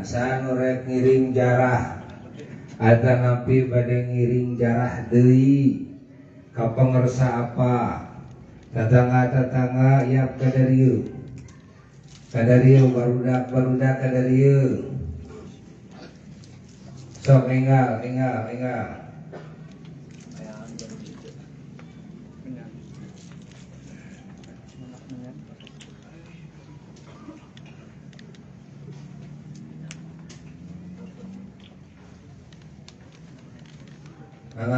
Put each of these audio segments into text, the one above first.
Sanu rek ngiring jarah atau napi bade ngiring jarah deui ka pangersa apa tetangga-tetangga yap kadarieu barudak kadarieu sok enggal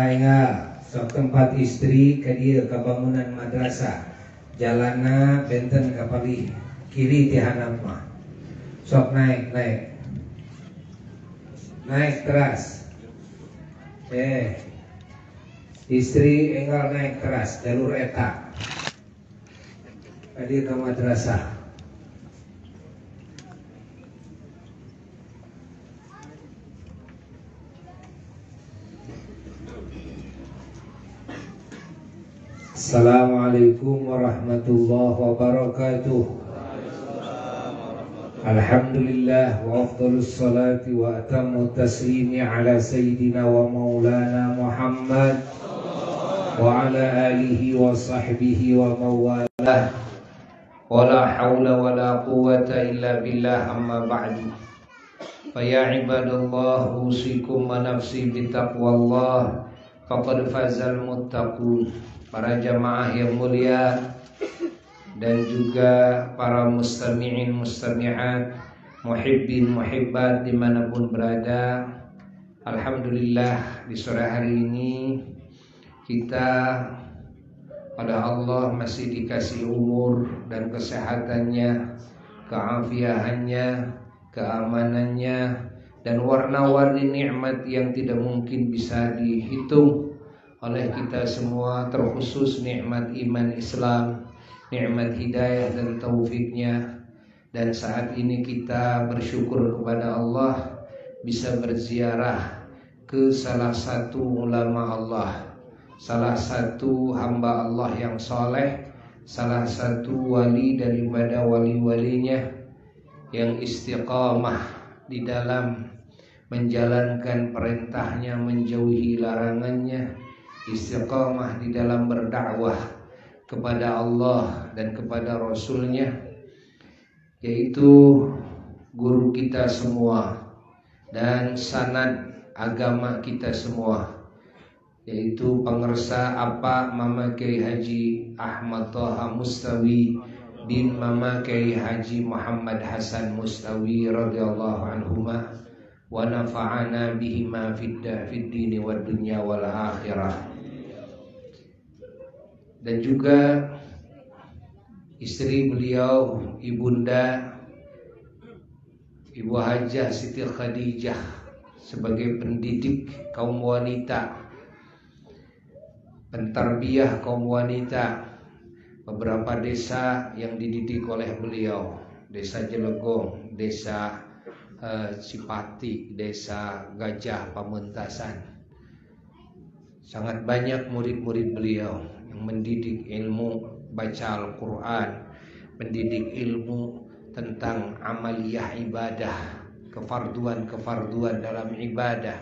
Enggak, sok tempat istri ke dia ke bangunan madrasah jalana benten kapali kiri ti handap mah sok naik teras istri enggal naik teras jalur eta ke dia ke madrasah. Assalamualaikum warahmatullahi wabarakatuh. Alhamdulillah wa afdhalus salati wa atammu taslimi ala sayyidina wa maulana Muhammad wa ala alihi wa sahbihi wa mawalah. Wa la hawla wa la quwwata illa billah amma ba'du. Fa ya ibadallah usikum wa nafsi bitaqwallah faqad fazal muttaqun. Para jamaah yang mulia dan juga para mustami'in mustami'at, muhibbin muhibbat dimanapun berada. Alhamdulillah di sore hari ini kita pada Allah masih dikasih umur dan kesehatannya, keafiahannya, keamanannya, dan warna-warni nikmat yang tidak mungkin bisa dihitung oleh kita semua, terkhusus nikmat iman Islam, nikmat hidayah dan taufiknya. Dan saat ini kita bersyukur kepada Allah bisa berziarah ke salah satu ulama Allah, salah satu hamba Allah yang soleh, salah satu wali daripada wali-walinya yang istiqamah di dalam menjalankan perintahnya, menjauhi larangannya, istiqamah di dalam berdakwah kepada Allah dan kepada Rasulnya, yaitu guru kita semua dan sanad agama kita semua, yaitu pengersa apa Mama Kiai Haji Ahmad Thaha Mustawi bin Mama Kiai Haji Muhammad Hasan Mustawi radhiyallahu anhuma wa nafa'ana bihima fid dini wad dunya wal akhirah. Dan juga istri beliau Ibunda Ibu Hajah Siti Khadijah sebagai pendidik kaum wanita, pentarbiyah kaum wanita, beberapa desa yang dididik oleh beliau, desa Jelegong, desa Cipati, desa Gajah Pamentasan. Sangat banyak murid-murid beliau yang mendidik ilmu baca Al-Quran, mendidik ilmu tentang amaliyah ibadah, kefarduan dalam ibadah,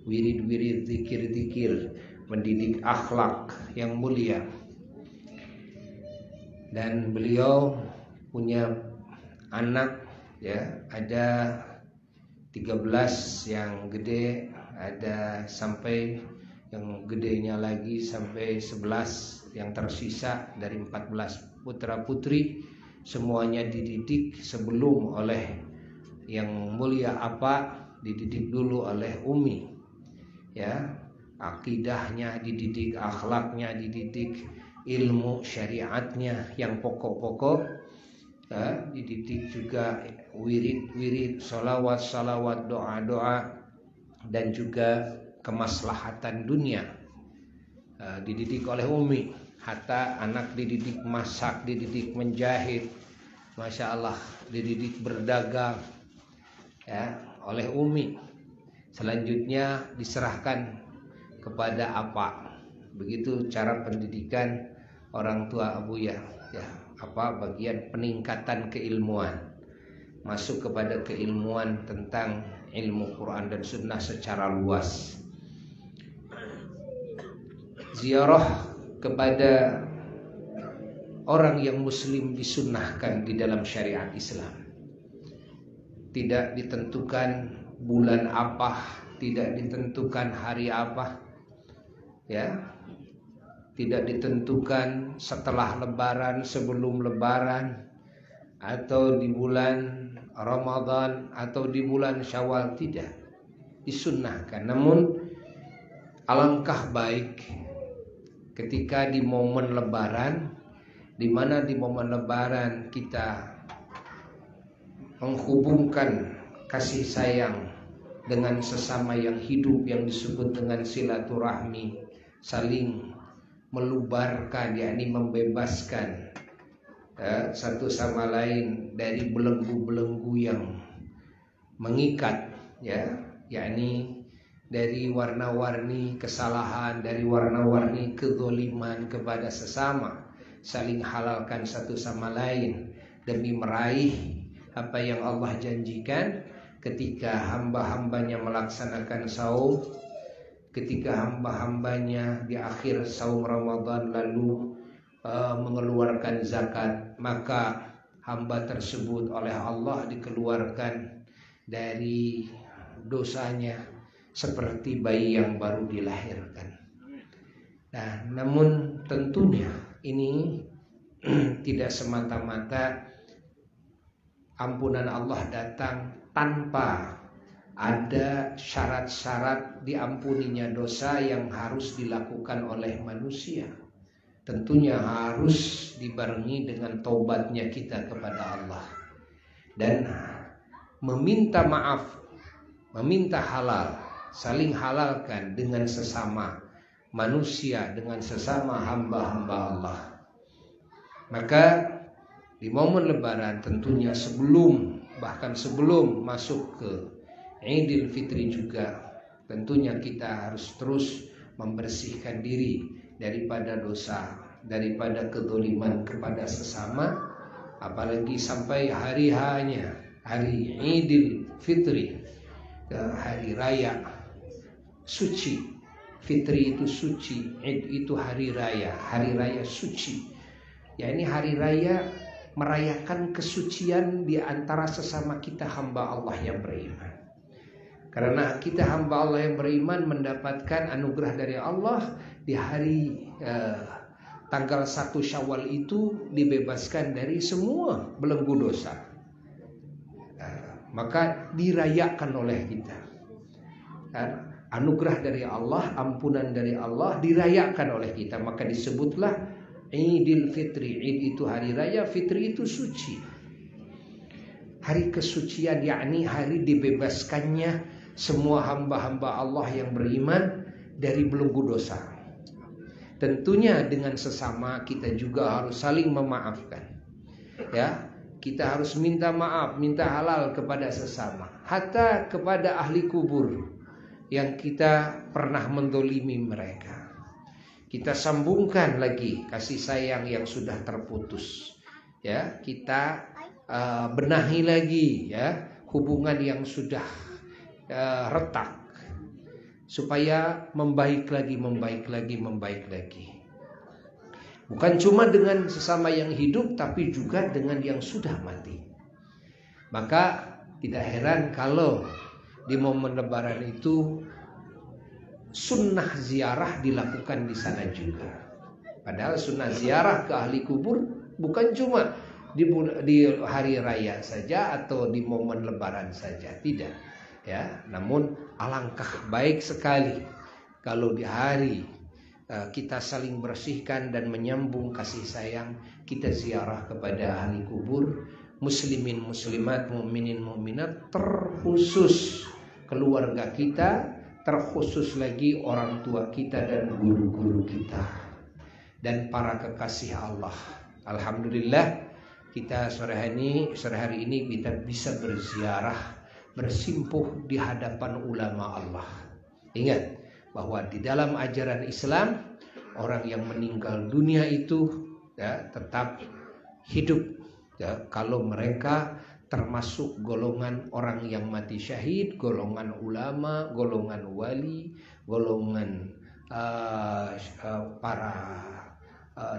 wirid-wirid, zikir-zikir, mendidik akhlak yang mulia. Dan beliau punya anak, ya, ada 13 yang gede, ada sampai yang gedenya lagi sampai 11, yang tersisa dari 14 putra putri, semuanya dididik sebelum oleh yang mulia apa, dididik dulu oleh Umi, ya, akidahnya dididik, akhlaknya dididik, ilmu syariatnya yang pokok-pokok, ya, dididik juga wirid-wirid, salawat, doa-doa, dan juga kemaslahatan dunia, dididik oleh Umi. Hatta anak dididik masak, dididik menjahit, Masya Allah, dididik berdagang, ya, oleh Umi. Selanjutnya diserahkan kepada apa. Begitu cara pendidikan orang tua Abu ya, apa bagian peningkatan keilmuan. masuk kepada keilmuan tentang ilmu Quran dan Sunnah secara luas. Ziarah kepada orang yang muslim disunnahkan di dalam syariat Islam. Tidak ditentukan bulan apa, tidak ditentukan hari apa, ya. Tidak ditentukan setelah lebaran, sebelum lebaran, atau di bulan Ramadan atau di bulan Syawal, tidak disunnahkan. Namun alangkah baik ketika di momen lebaran, di mana di momen lebaran kita menghubungkan kasih sayang dengan sesama yang hidup, yang disebut dengan silaturahmi, saling melubarkan, yakni membebaskan satu sama lain dari belenggu-belenggu yang mengikat, ya, yakni dari warna-warni kesalahan, dari warna-warni kezaliman kepada sesama, saling halalkan satu sama lain demi meraih apa yang Allah janjikan ketika hamba-hambanya melaksanakan saum, ketika hamba-hambanya di akhir saum Ramadan lalu mengeluarkan zakat, maka hamba tersebut oleh Allah dikeluarkan dari dosanya seperti bayi yang baru dilahirkan. Nah, namun tentunya ini tidak semata-mata ampunan Allah datang tanpa ada syarat-syarat diampuninya dosa yang harus dilakukan oleh manusia. Tentunya harus dibarengi dengan taubatnya kita kepada Allah dan meminta maaf, meminta halal, saling halalkan dengan sesama manusia, dengan sesama hamba-hamba Allah. Maka di momen lebaran tentunya bahkan sebelum masuk ke Idul Fitri juga tentunya kita harus terus membersihkan diri daripada dosa, daripada kezaliman kepada sesama, apalagi sampai hari hanya hari Idul Fitri, hari raya suci. Fitri itu suci, Id itu hari raya suci. Ya, ini hari raya merayakan kesucian di antara sesama kita hamba Allah yang beriman. Karena kita hamba Allah yang beriman mendapatkan anugerah dari Allah di hari tanggal 1 Syawal itu dibebaskan dari semua belenggu dosa. Maka dirayakan oleh kita. Anugerah dari Allah, ampunan dari Allah dirayakan oleh kita. Maka disebutlah Idul Fitri. Id itu hari raya, Fitri itu suci. Hari kesucian, yakni hari dibebaskannya semua hamba-hamba Allah yang beriman dari belenggu dosa. Tentunya dengan sesama kita juga harus saling memaafkan. Ya, kita harus minta maaf, minta halal kepada sesama, hatta kepada ahli kubur yang kita pernah mendolimi mereka. Kita sambungkan lagi kasih sayang yang sudah terputus. Ya, kita benahi lagi ya hubungan yang sudah retak supaya membaik lagi. Bukan cuma dengan sesama yang hidup, tapi juga dengan yang sudah mati. Maka tidak heran kalau di momen lebaran itu sunnah ziarah dilakukan di sana juga. Padahal sunnah ziarah ke ahli kubur bukan cuma di hari raya saja atau di momen lebaran saja, tidak. Ya, namun alangkah baik sekali kalau di hari kita saling bersihkan dan menyambung kasih sayang, kita ziarah kepada ahli kubur, muslimin muslimat, mukminin mukminat, terkhusus keluarga kita, terkhusus lagi orang tua kita dan guru-guru kita dan para kekasih Allah. Alhamdulillah kita sore hari ini kita bisa berziarah, bersimpuh di hadapan ulama Allah. Ingat bahwa di dalam ajaran Islam orang yang meninggal dunia itu ya, tetap hidup ya, kalau mereka termasuk golongan orang yang mati syahid, golongan ulama, golongan wali, golongan para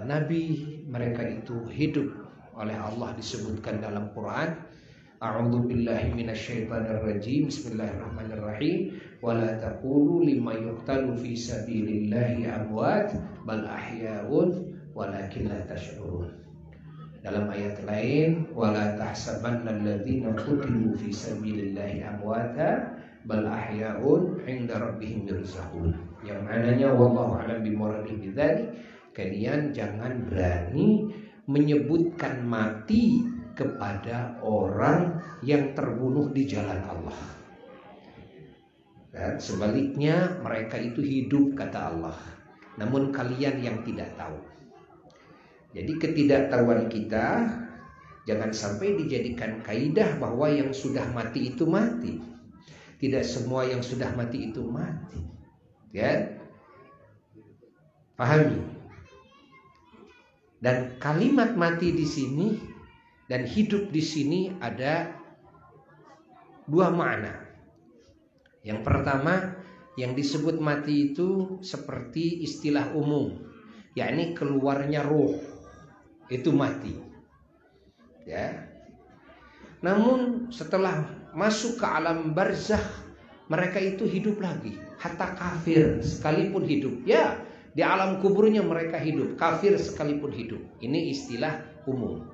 nabi. Mereka itu hidup oleh Allah, disebutkan dalam Quran. A'udzu billahi minasyaitonir rajim. Bismillahirrahmanirrahim. Wala taqulu lima yuqtalu fi sabilillahi amwat bal ahya'un walakin la tash'urun. Dalam ayat lain, wala tahsabanna alladzina qutilu fi sabilillahi amwata bal ahya'un 'inda rabbihim yurzaqun. Yang maknanya wallahu a'lam bimuradihi bidzalik, kalian jangan berani menyebutkan mati kepada orang yang terbunuh di jalan Allah. Dan sebaliknya mereka itu hidup, kata Allah. Namun kalian yang tidak tahu. Jadi ketidaktahuan kita jangan sampai dijadikan kaidah bahwa yang sudah mati itu mati. Tidak semua yang sudah mati itu mati. Ya? Pahami? Dan kalimat mati di sini dan hidup di sini ada dua makna. Yang pertama, yang disebut mati itu seperti istilah umum, yakni keluarnya ruh, itu mati. Ya. Namun setelah masuk ke alam barzakh, mereka itu hidup lagi. Hatta kafir sekalipun hidup, ya, di alam kuburnya mereka hidup. Kafir sekalipun hidup. Ini istilah umum.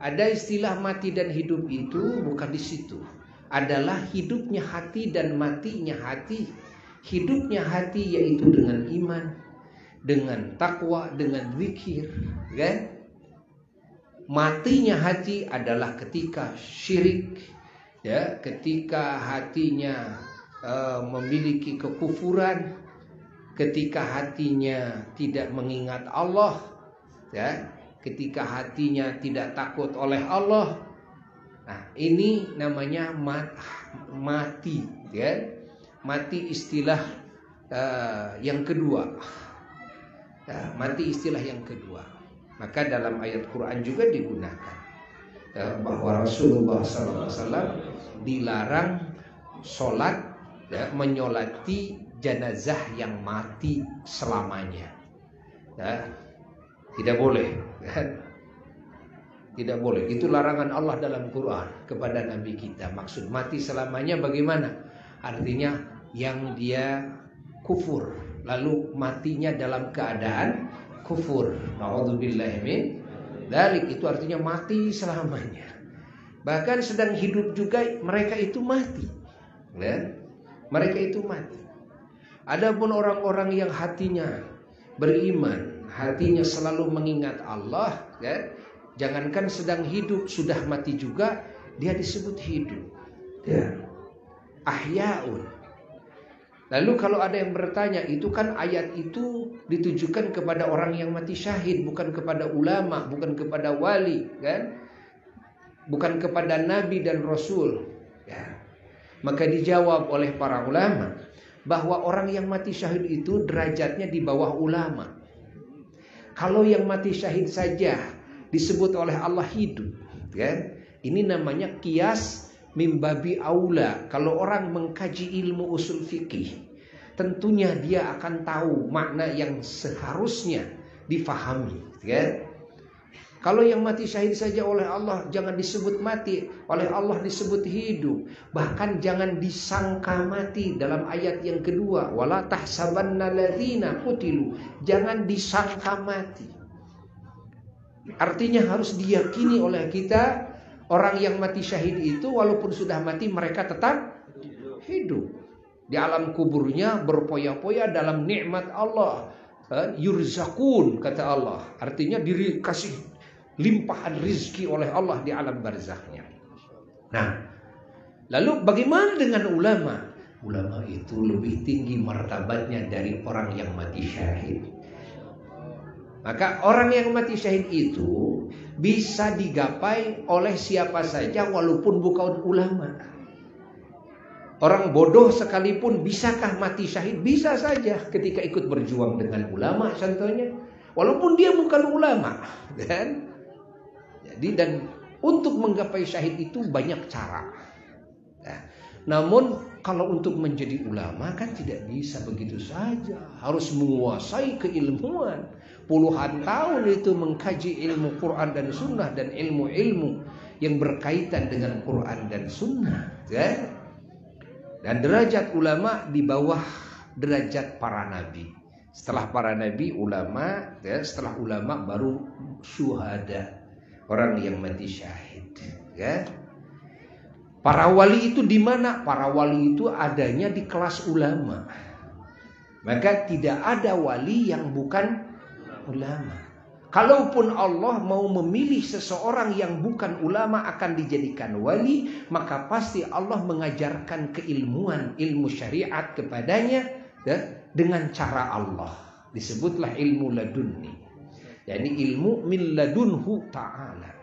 Ada istilah mati dan hidup itu bukan di situ. Adalah hidupnya hati dan matinya hati. Hidupnya hati yaitu dengan iman, dengan takwa, dengan zikir, kan? Matinya hati adalah ketika syirik, ya, ketika hatinya memiliki kekufuran, ketika hatinya tidak mengingat Allah, ya, ketika hatinya tidak takut oleh Allah. Nah, ini namanya mati, ya. Mati istilah yang kedua. Ya, mati istilah yang kedua. Maka dalam ayat Quran juga digunakan bahwa Rasulullah SAW dilarang sholat, ya, menyolati jenazah yang mati selamanya. Ya, tidak boleh, ya. Tidak boleh. Itu larangan Allah dalam Quran kepada Nabi kita. Maksud mati selamanya bagaimana? Artinya yang dia kufur, lalu matinya dalam keadaan kufur. Na'udzubillahi min dzalik, itu artinya mati selamanya. Bahkan sedang hidup juga mereka itu mati. Ya? Mereka itu mati. Adapun orang-orang yang hatinya beriman, hatinya selalu mengingat Allah, ya, jangankan sedang hidup, sudah mati juga dia disebut hidup. Ya. Ahya'un. Lalu kalau ada yang bertanya, itu kan ayat itu ditujukan kepada orang yang mati syahid, bukan kepada ulama, bukan kepada wali, kan? Bukan kepada nabi dan rasul. Ya. Maka dijawab oleh para ulama bahwa orang yang mati syahid itu derajatnya di bawah ulama. Kalau yang mati syahid saja disebut oleh Allah hidup, kan? Ini namanya qiyas mimbabi aula. Kalau orang mengkaji ilmu usul fikih, tentunya dia akan tahu makna yang seharusnya difahami, kan? Kalau yang mati syahid saja oleh Allah jangan disebut mati, oleh Allah disebut hidup. Bahkan jangan disangka mati dalam ayat yang kedua, wala tahsabanna ladzina qutilu, jangan disangka mati. Artinya harus diyakini oleh kita, orang yang mati syahid itu walaupun sudah mati mereka tetap hidup. Di alam kuburnya berpoya-poya dalam nikmat Allah. Yurzakun, kata Allah. Artinya dikasih limpahan rizki oleh Allah di alam barzakhnya. Nah, lalu bagaimana dengan ulama? Ulama itu lebih tinggi martabatnya dari orang yang mati syahid. Maka orang yang mati syahid itu bisa digapai oleh siapa saja walaupun bukan ulama. Orang bodoh sekalipun bisakah mati syahid? Bisa saja ketika ikut berjuang dengan ulama contohnya. Walaupun dia bukan ulama, kan? Jadi dan Untuk menggapai syahid itu banyak cara. Nah, namun kalau untuk menjadi ulama kan tidak bisa begitu saja. Harus menguasai keilmuan. Puluhan tahun itu mengkaji ilmu Quran dan Sunnah dan ilmu-ilmu yang berkaitan dengan Quran dan Sunnah. Ya? Dan derajat ulama di bawah derajat para nabi. Setelah para nabi ulama, ya, setelah ulama baru syuhada, orang yang mati syahid. Ya. Para wali itu di mana? Para wali itu adanya di kelas ulama. Maka tidak ada wali yang bukan ulama. Kalaupun Allah mau memilih seseorang yang bukan ulama akan dijadikan wali, maka pasti Allah mengajarkan keilmuan, ilmu syariat kepadanya, ya, dengan cara Allah. Disebutlah ilmu ladunni. Yani ilmu min ladunhu ta'ala.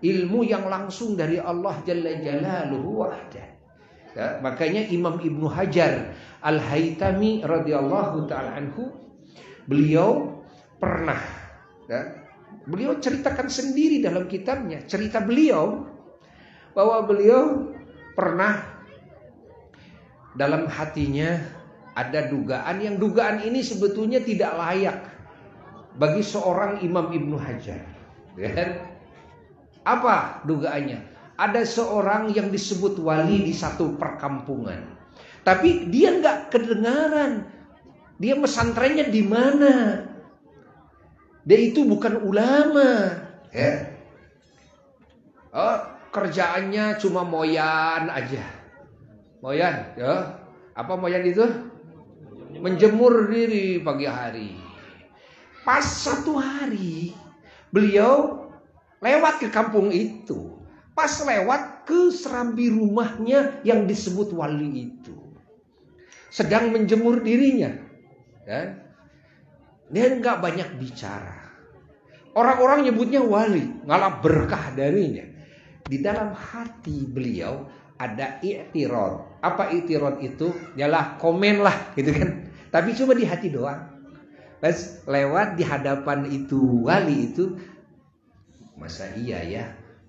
Ilmu yang langsung dari Allah Jalla Jalaluhu wahdah. Ya, makanya Imam Ibnu Hajar Al-Haytami radhiyallahu ta'ala anhu, beliau pernah, ya, beliau ceritakan sendiri dalam kitabnya, cerita beliau bahwa beliau pernah dalam hatinya ada dugaan, yang dugaan ini sebetulnya tidak layak bagi seorang Imam Ibnu Hajar. Apa dugaannya? Ada seorang yang disebut wali di satu perkampungan, tapi dia nggak kedengaran. Dia pesantrennya di mana? Dia itu bukan ulama, ya. Oh, kerjaannya cuma moyan aja. Moyan, ya. Apa moyan itu? Menjemur diri pagi hari. Pas satu hari beliau lewat ke kampung itu. Pas lewat ke serambi rumahnya yang disebut wali itu, sedang menjemur dirinya, ya. Dia nggak banyak bicara. Orang-orang nyebutnya wali, ngalah berkah darinya. Di dalam hati beliau ada i'tirad. Apa i'tirad itu? Yalah komen lah, gitu kan. Tapi cuma di hati doang. Pas lewat di hadapan itu wali itu, masa iya ya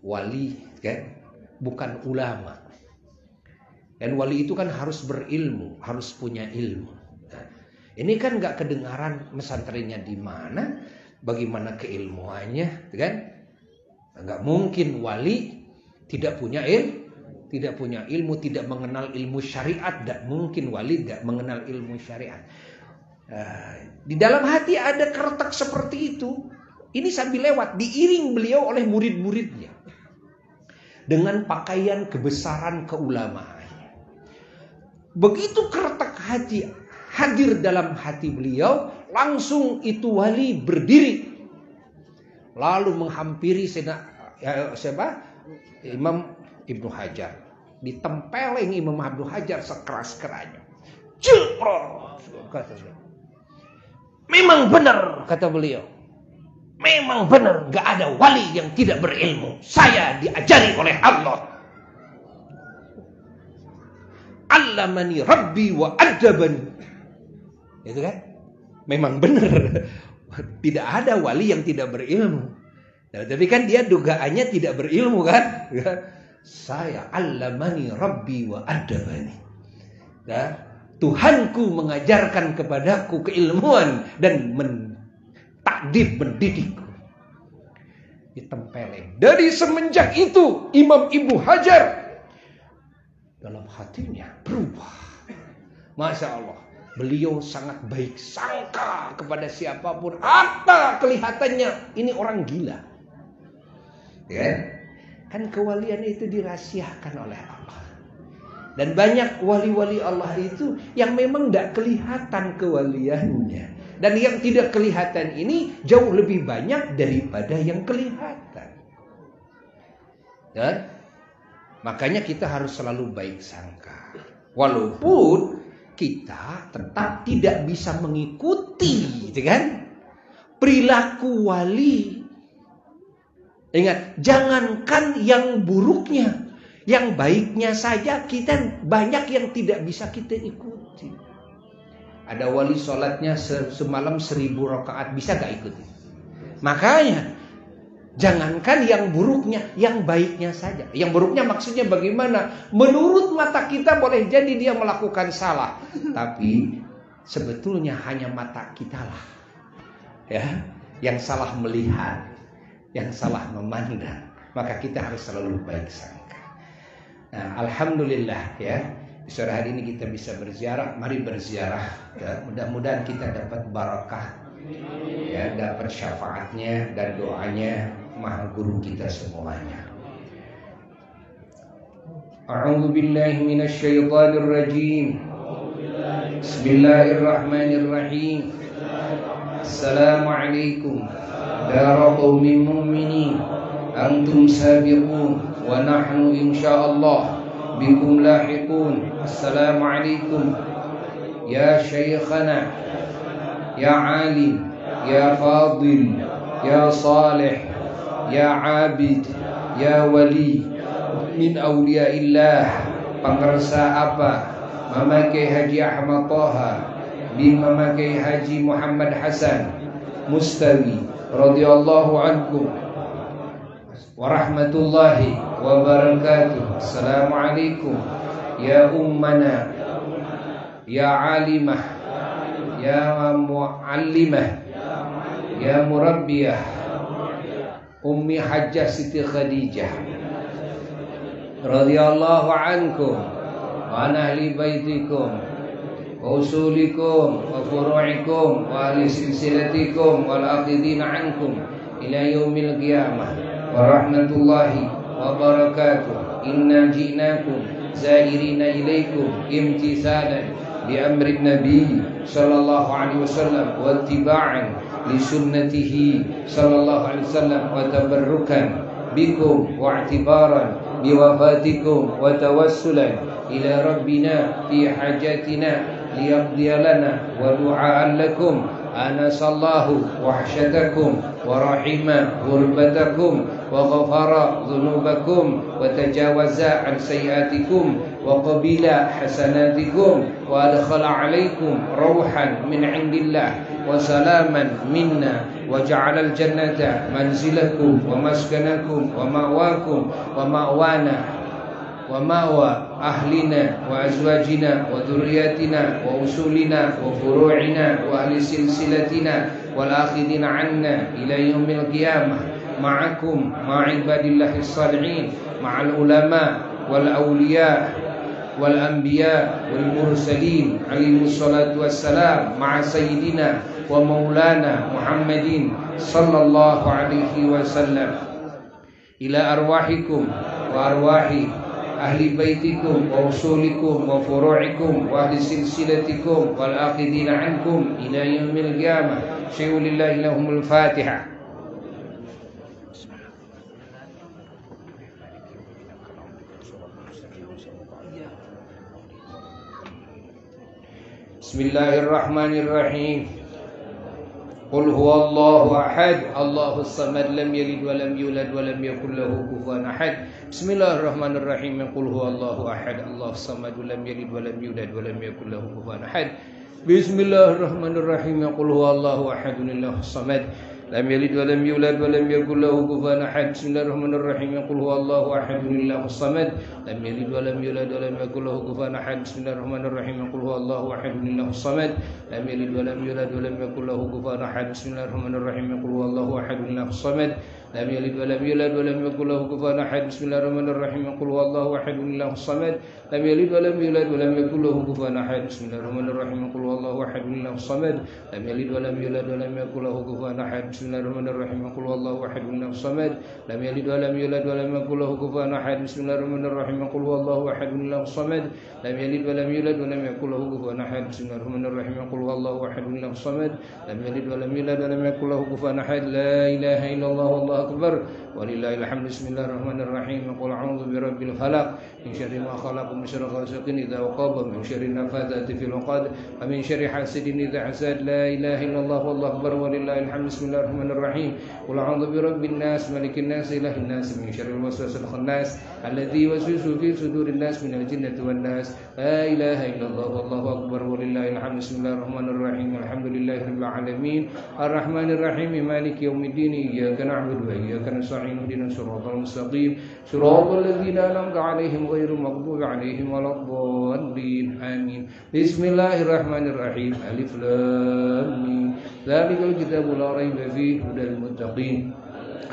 wali kan bukan ulama. Dan wali itu kan harus berilmu, harus punya ilmu. Ini kan nggak kedengaran pesantrennya di mana, bagaimana keilmuannya, kan? Nggak mungkin wali tidak punya ilmu, tidak mengenal ilmu syariat. Tidak mungkin wali tidak mengenal ilmu syariat. Di dalam hati ada keretak seperti itu. Ini sambil lewat, diiring beliau oleh murid-muridnya dengan pakaian kebesaran keulamaan. Begitu keretak hati hadir dalam hati beliau, langsung itu wali berdiri, lalu menghampiri Imam Ibnu Hajar. Ditempeleng Imam Ibnu Hajar sekeras-kerasnya. Memang benar, kata beliau. Memang benar, gak ada wali yang tidak berilmu. Saya diajari oleh Allah. Allamani Rabbi wa adabani. Itu kan? Memang benar. Tidak ada wali yang tidak berilmu. Nah, tapi kan dia dugaannya tidak berilmu kan? Saya allamani Rabbi wa adabani. Nah, Tuhanku mengajarkan kepadaku keilmuan dan takdib mendidikku. Ditempeleng. Dari semenjak itu Imam Ibnu Hajar dalam hatinya berubah. Masya Allah. Beliau sangat baik sangka kepada siapapun. Apa kelihatannya ini orang gila. Ya. Kan kewalian itu dirahasiakan oleh Allah. Dan banyak wali-wali Allah itu yang memang tidak kelihatan kewaliannya. Dan yang tidak kelihatan ini jauh lebih banyak daripada yang kelihatan. Dan makanya kita harus selalu baik sangka. Walaupun kita tetap tidak bisa mengikuti, gitu kan, perilaku wali. Ingat, jangankan yang buruknya, yang baiknya saja kita banyak yang tidak bisa kita ikuti. Ada wali sholatnya semalam 1000 rakaat, bisa gak ikuti? Makanya Jangankan yang buruknya, yang baiknya saja. Yang buruknya maksudnya bagaimana? Menurut mata kita boleh jadi dia melakukan salah, tapi sebetulnya hanya mata kita lah, ya, yang salah melihat, yang salah memandang. Maka kita harus selalu baik sangka. Nah, alhamdulillah ya, sore hari ini kita bisa berziarah. Mari berziarah, ya. Mudah-mudahan kita dapat barakah, ya, dapat syafaatnya dan doanya Maha Guru kita semuanya. A'udzu billahi minasy syaithanir rajim. Bismillahirrahmanirrahim. Assalamualaikum ya qaumin mu'minin. Antum sabiqun wa nahnu insyaallah bikum lahiqun. Assalamualaikum ya syekhana, ya alim, ya fadil, ya salih, ya abid, ya wali min awliyaillah. Pengersa apa? Memakai Haji Ahmad Taha bin memakai Haji Muhammad Hasan Mustawi radhiyallahu ankum wa rahmatullahi wa barakatuh. Assalamualaikum ya ummana, ya alimah, ya muallimah, ya murabbiyah Ummi Hajjah Siti Khadijah radhiyallahu ankum wa an ahli baitikum wa usulikum wa furu'ikum wa ahli silsilatikum wal aqidina ankum ila yaumil qiyamah wa rahmatullahi wa barakatuh. Inna ji'nakum zairina ilaikum imtithalan bi amri nabi sallallahu alaihi wasallam wa ittiba'an li sunnatihi sallallahu alaihi wasallam wa tabarrukan bikum wa i'tibaran bi wafatikum wa tawassulan ila rabbina fi hajatina liyaqdiya lana wa du'aan lakum anasallahu wahsyatakum wa rahima ghurbatakum wa ghafara dhunubakum wa tajawaza an sayyiatikum wa qabila hasanatikum wa adkhala alaikum rauhan min indillah wa salaman minna wa ja'ala al-jannata manzilakum wa maskanakum wa ma'wakum wa ma'wana wa ma'wa ahlina wa azwajina wa dhurriyyatina wa usulina wa furu'ina wa ahli silsilatina wal akhidina 'anna ila yaumil qiyamah ma'akum ma'ibadillahi shalihin ma'al ulama wal awliya wal anbiya wal mursalin alaihi salatu wassalam ma'a sayyidina wa maulana Muhammadin sallallahu alaihi wasallam ila arwahikum wa arwahi ahli baitikum wa usulikum wa furu'ikum wa ahli silsilatikum wal aqidina ankum ila yaumil qiyamah. Syai'ulillahi lahumul Fatihah. Bismillahirrahmanirrahim. Qul huwallahu ahad, Allahus samad, lam yalid wa lam yulad wa lam yakul lahu kufuwan ahad. Bismillahirrahmanirrahim. Qul huwallahu ahad, Allahus samad, lam yalid wa lam yulad wa lam yakul lahu kufuwan ahad. Bismillahirrahmanirrahim. Qul huwallahu ahad, Allahus samad, lam yalid wa lam yulad wa lam yakul lahu kufuwan ahad. Bismillahirrahmanirrahim. Qul huwallahu ahad, Allahus samad, lam yalid wa lam yulad wa lam yakul lahu kufuwan ahad. Bismillahirrahmanirrahim. Qul huwallahu ahad, Allahus samad, lam yalid wa lam yulad wa lam yakul lahu kufuwan ahad. Bismillahirrahmanirrahim. Qul huwallahu ahad, Allahus samad, lam yalid wa lam yulad wa lam yakul lahu kufuwan ahad. Bismillahirrahmanirrahim. Qul huwallahu ahad, Allahus samad, lam yalid wa lam yulad wa lam yakul lahu kufuwan ahad. Bismillahirrahmanirrahim. Qul huwallahu ahad, Allahus samad, lam yalid wa lam yulad wa lam yakul lahu kufuwan ahad. Bismillahirrahmanirrahim. Qul huwallahu ahad, Allahus samad, lam yalid wa lam yulad wa lam yakul lahu kufuwan ahad. Bismillahirrahmanirrahim. Qul huwallahu ahad, Allahus samad, lam yalid wa lam yulad wa lam yakul lahu kufuwan ahad. Bismillahirrahmanirrahim. Qul huwallahu ahad, Allahus samad, lam yalid wa lam yulad wa lam yakul lahu kufuwan ahad. La ilaha illallah, wallahu akbar, walillahil hamd. Bismillahirrahmanirrahim. Qul a'udzu birabbil falaq min syarri ma khalaq, min syarri ghasiqin idza waqab, min syarri nafathati fil 'uqad, wa min syarri hasidin idza hasad. La ilaha illallah, wallahu akbar, walillahil hamd. Bismillahirrahmanirrahim. Bismillahirrahmanirrahim. Qul a'udzu birabbin nas, malikin nas, ilahin nas, min syarril waswasil khannas, alladzi yuwaswisu fi sudurin nas minal jinnati wan nas. La ilaha illallah wallahu akbar walillahil hamd. Bismillahirrahmanirrahim. Alhamdulillahirabbil alamin. Arrahmanir rahim. Maliki yaumiddin. Iyyaka na'budu wa iyyaka nasta'in. Ihdinas siratal mustaqim. Siratal ladzina an'amta 'alaihim ghairil maghdubi 'alaihim waladdallin. Amin. Bismillahirrahmanirrahim. Alif lam mim. Dzalikal kitabu la raiba fihi hudal muttaqin.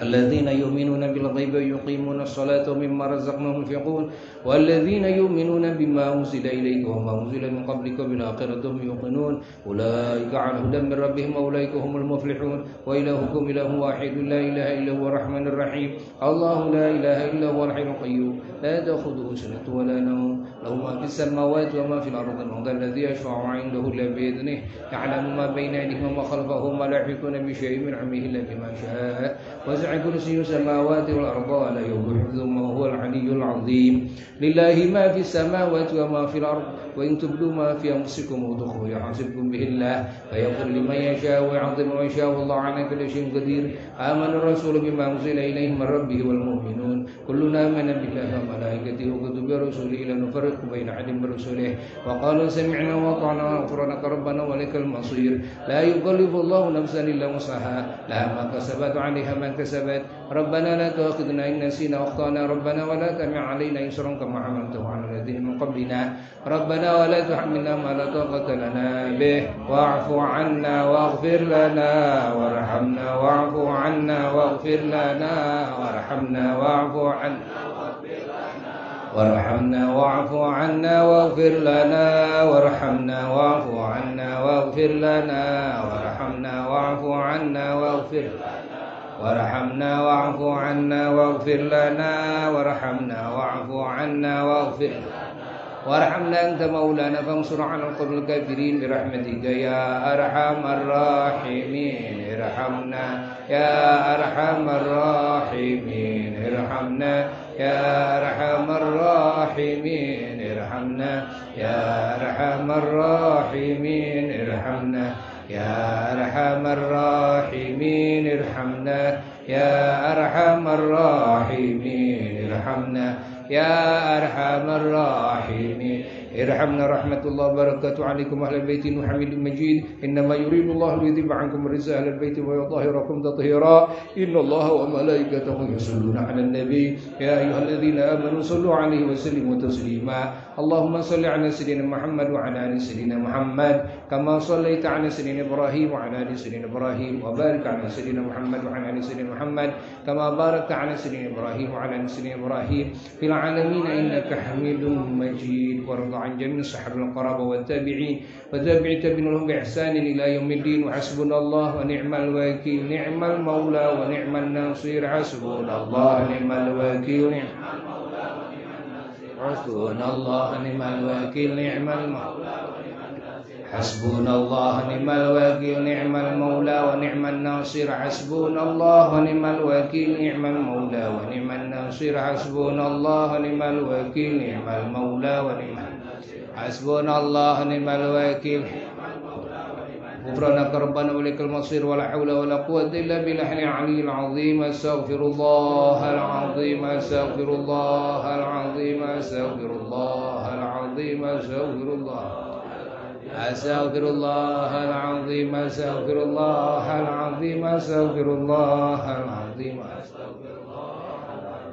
الذين يؤمنون بالغيب ويقيمون الصلاة ومما رزقناهم ينفقون والذين يؤمنون بما أنزل إليك وما أنزل من قبلك وبالآخرة هم يوقنون أولئك على هدى من ربهم وأولئك هم المفلحون وإلهكم إله واحد لا إله إلا هو الرحمن الرحيم الله لا إله إلا هو الحي القيوم لا تأخذه سنة ولا نوم له ما في السماوات وما في الأرض من ذا الذي يشفع عنده إلا بإذنه يعلم ما بين أيديهم وما خلفهم ولا يحيطون بشيء من علمه إلا بما شاء وسع كرسي السماوات والأرض ولا يؤوده حفظهما وهو العلي العظيم لله ما في السماوات وما في الأرض وإن تبدوا ما في أنفسكم وتخفوه يحاسبكم به الله فيغفر لمن يشاء ويعظم من يشاء والله على كل شيء قدير آمن الرسول بما أنزل إليه من ربه والمؤمنون كلنا آمن بالله وملائكته وكتبه ورسله لا نفرق بين أحد من رسله وقالوا سمعنا وأطعنا غفرانك ربنا وإليك المصير لا يكلف الله نفسا إلا وسعها لها ما كسبت عليها ما كسبت ربنا لا تؤاخذنا إن نسينا وأخطأنا ربنا ولا تحمل علينا إصرا كما حملته على الذين من قبلنا ربنا ولا تحملنا ما لا طاقة لنا به واعف عنا واغفر لنا وارحمنا واعف عنا واغفر لنا وارحمنا واعف عنا وارحمنا واعف عنا واغفر لنا وارحمنا واعف عنا واغفر لنا وارحمنا واعف عنا واغفر وارحمنا واعف عنا واغفر لنا وارحمنا واعف عنا واغفر وارحمنا أنت مولانا فانصر على القوم الكافرين برحمتك يا أرحم الراحمين ارحمنا يا أرحم الراحمين ارحمنا يا أرحم الراحمين ارحمنا يا أرحم الراحمين ارحمنا يا أرحم الراحمين ارحمنا يا أرحم الراحمين ارحمنا يا أرحم الراحمين ارحمنا رحمة الله وبركاته عليكم أهل البيت حميد مجيد إنما يريد الله ليذهب عنكم الرجس أهل البيت ويطهركم تطهيرا إن الله وملائكته يصلون على النبي يا أيها الذين آمنوا صلوا عليه وسلموا تسليما اللهم صل على سيدنا محمد وعلى آل سيدنا محمد كما صليت على سيدنا إبراهيم وعلى آل سيدنا إبراهيم وبارك على سيدنا محمد وعلى آل سيدنا محمد كما باركت على سيدنا إبراهيم وعلى آل سيدنا إبراهيم في العالمين إنك حميد مجيد وارض عن جميع الصحابة القرابة والتابعين وتابعين لهم بإحسان إلى يوم الدين وحسبنا الله ونعم الوكيل نعم المولى ونعم النصير حسبنا الله ونعم الوكيل حسبنا الله ونعم الوكيل نعم المولى حسبنا الله ونعم الوكيل نعم المولى ونعم الناصر حسبنا الله ونعم الوكيل نعم المولى ونعم الناصر حسبنا الله ونعم الوكيل نعم المولى ونعم حسبنا الله ونعم الوكيل غفرانك ربنا وإليك المصير ولا حول ولا قوة إلا بالله العلي العظيم أستغفر الله العظيم أستغفر الله العظيم أستغفر الله العظيم أستغفر الله أستغفر الله العظيم أستغفر الله العظيم أستغفر الله العظيم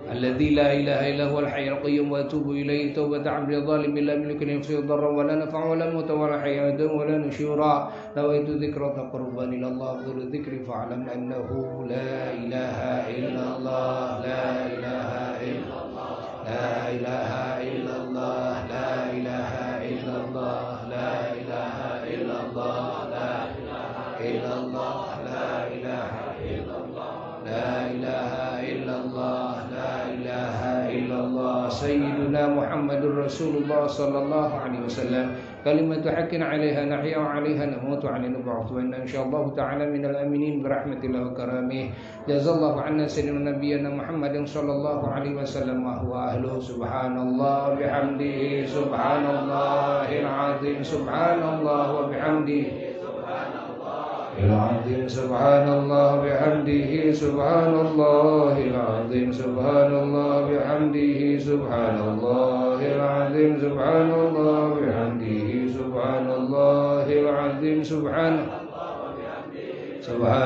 الذي لا إله إلا هو الحي القيوم وأتوب إليه توبة عبد ظالم لا يملك نفسه ضرا ولا نفع ولا موت ولا حياة ولا نشورا نويت ذكر تقربا إلى الله أفضل الذكر فاعلم أنه لا إله إلا الله لا إله إلا الله لا إله إلا الله لا إله إلا الله لا إله إلا الله لا إله إلا الله لا إله إلا الله لا إله إلا الله لا إله إلا الله سيدنا محمد رسول الله صلى الله عليه وسلم كلمة حق عليها نحيا وعليها نموت وعليها نبعث وإن إن شاء الله تعالى من الآمنين برحمة الله وكرامه جزا الله عنا سيدنا نبينا محمد صلى الله عليه وسلم وهو أهله سبحان الله بحمده سبحان الله العظيم سبحان الله وبحمده سبحان الله العظيم سبحان الله بحمده سبحان الله العظيم سبحان الله بحمده سبحان الله العظيم سبحان الله بحمده سبحان الله العظيم سبحان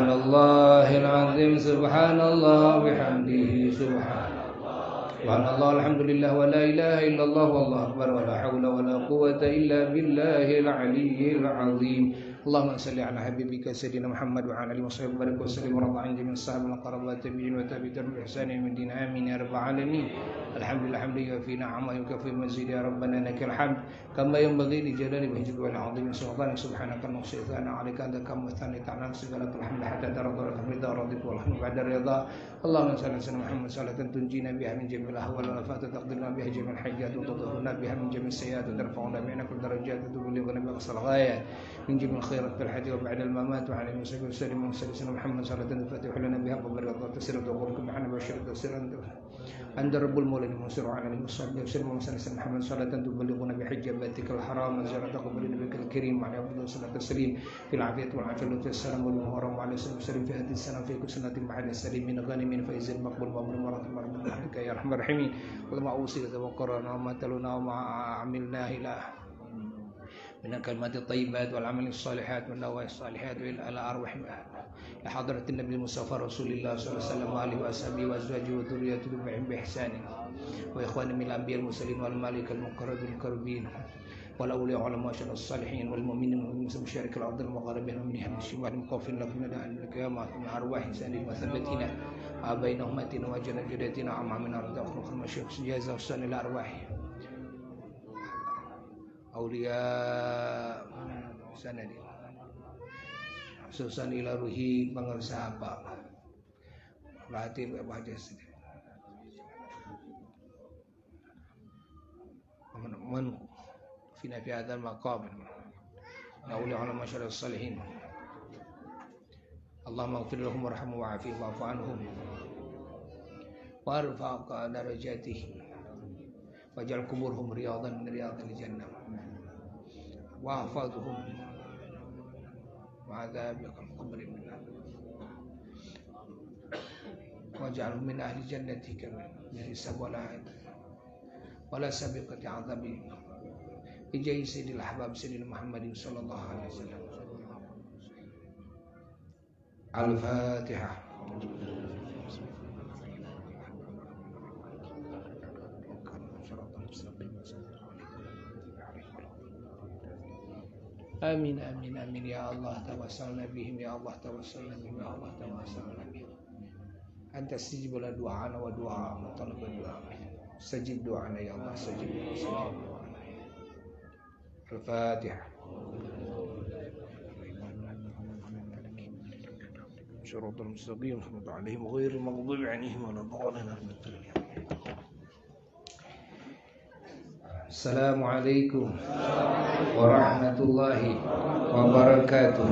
الله العظيم سبحان الله بحمده سبحان الله الحمد لله ولا إله إلا الله والله أكبر ولا حول ولا قوة إلا بالله العلي العظيم اللهم صل على حبيبك سيدنا محمد وعلى آله وصحبه وبارك وسلم ورضى عن جميع الصحابة والقرابات والتابعين وتابعين بإحسان إلى يوم الدين آمين يا رب العالمين الحمد لله حمدا يوفي نعمه ويكفي مزيد يا ربنا لك الحمد كما ينبغي لجلال وجهك والعظيم سبحانك سبحانك نحصي ثناء عليك أنت كما ثنيت على نفسك لك الحمد حتى ترضى لك الرضا رضيت والحمد بعد الرضا اللهم صل على سيدنا محمد صلاة تنجينا بها من جميع الأهوال والآفات تقدرنا بها جميع الحاجات وتطهرنا بها من جميع السيئات وترفعنا بها كل درجات وتبلغنا بها أقصى الغايات من جميع الخيرات في الحياة وبعد الممات وعلى المسلمين وسلم وسلم محمد صلاة تفتح لنا بها قبل رضا تسير وتقولكم معنا بشر تسير أنت رب المولى المنصر على المصلي وسلم وسلم محمد صلاة تبلغنا بحج بيتك الحرام زيارة قبر نبيك الكريم وعلى أفضل صلاة التسليم في العافية والعافية والسلام والمهرم وعلى وسلم في هذه السنة في كل سنة بعد السليم من غنم فإز المقبول مبروك مرحبا بك يا أرحم الراحمين اللهم أوصي وقرنا وما تلونا وما عملناه إلى من الكلمات الطيبات والعمل الصالحات والنوايا الصالحات إلى أرواح لحضرة النبي المصطفى رسول الله صلى الله عليه وسلم وآله وأصحابه وأزواجه وذريته بإحسان وإخوان من الأنبياء المرسلين والملائكة المقربين الكربين والأولياء والعلماء الصالحين والمؤمنين والمسلمين مشارك الأرض المغاربين ومن أهل الشمال المقافين لكم من أهل القيامة من أرواح سالين وثبتنا بين أمتنا وجنة جدتنا عما من أرض أخرى المشيخ جازا وسان إلى أرواح Aulia sanadi khususan ila ruhi bangsa apa berarti baca sedih man fina fi hadzal maqam aulia ala masyarul salihin Allahumma ighfir lahum warhamhum wa'afihim wa'fu anhum warfa' darajatihim waj'al quburhum riyadan min riyadil jannah wahfadhum wa'adzabikal qabri minna waj'alhum min ahli jannatika min hisab wala sabiqati 'adzabi bijai sayyidil ahbab sayyidina Muhammadin sallallahu alaihi wasallam al-Fatihah. Amin amin amin ya Allah tawassalna bihim ya Allah tawassalna bihim ya Allah tawassalna bihim anta istajib lana du'ana wa du'a talab du'a sajib du'ana ya Allah sajib du'ana al-Fatihah syaratal mustaqim alaihim ghairil maghdubi 'alaihim waladdallin. Assalamualaikum warahmatullahi wabarakatuh.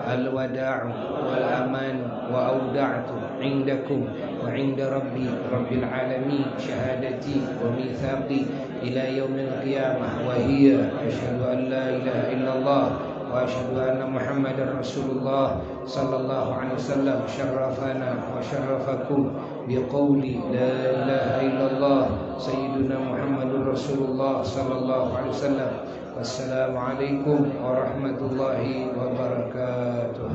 Al-wada'u wal aman wa auda'tu indakum wa inda rabbil alamin syahadati wa mitsaqi ila yaumil qiyamah wa hiya asyhadu an la ilaha illallah wa asyhadu anna Muhammadar Rasulullah sallallahu alaihi wasallam syarrafana wa syarrafakum biqauli la ilaha illallah sayyiduna Muhammadur Rasulullah sallallahu alaihi wasallam. Wassalamualaikum warahmatullahi wabarakatuh.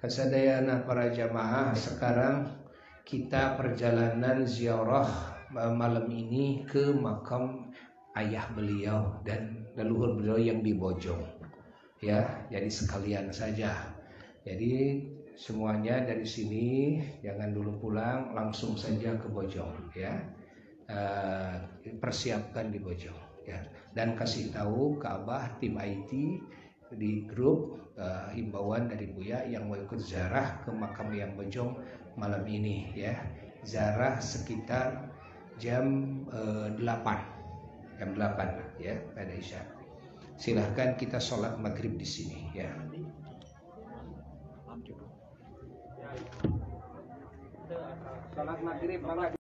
Kasadayana para jamaah, sekarang kita perjalanan ziarah malam ini ke makam ayah beliau dan leluhur beliau yang di Bojong. Ya, jadi sekalian saja. Jadi semuanya dari sini jangan dulu pulang, langsung saja ke Bojong ya. Persiapkan di Bojong ya. Dan kasih tahu ke Abah tim IT di grup himbauan dari Buya yang mau ikut ziarah ke makam yang Bojong malam ini ya. Ziarah sekitar jam 8 ya pada Isya. Silahkan kita sholat maghrib di sini ya. Sholat maghrib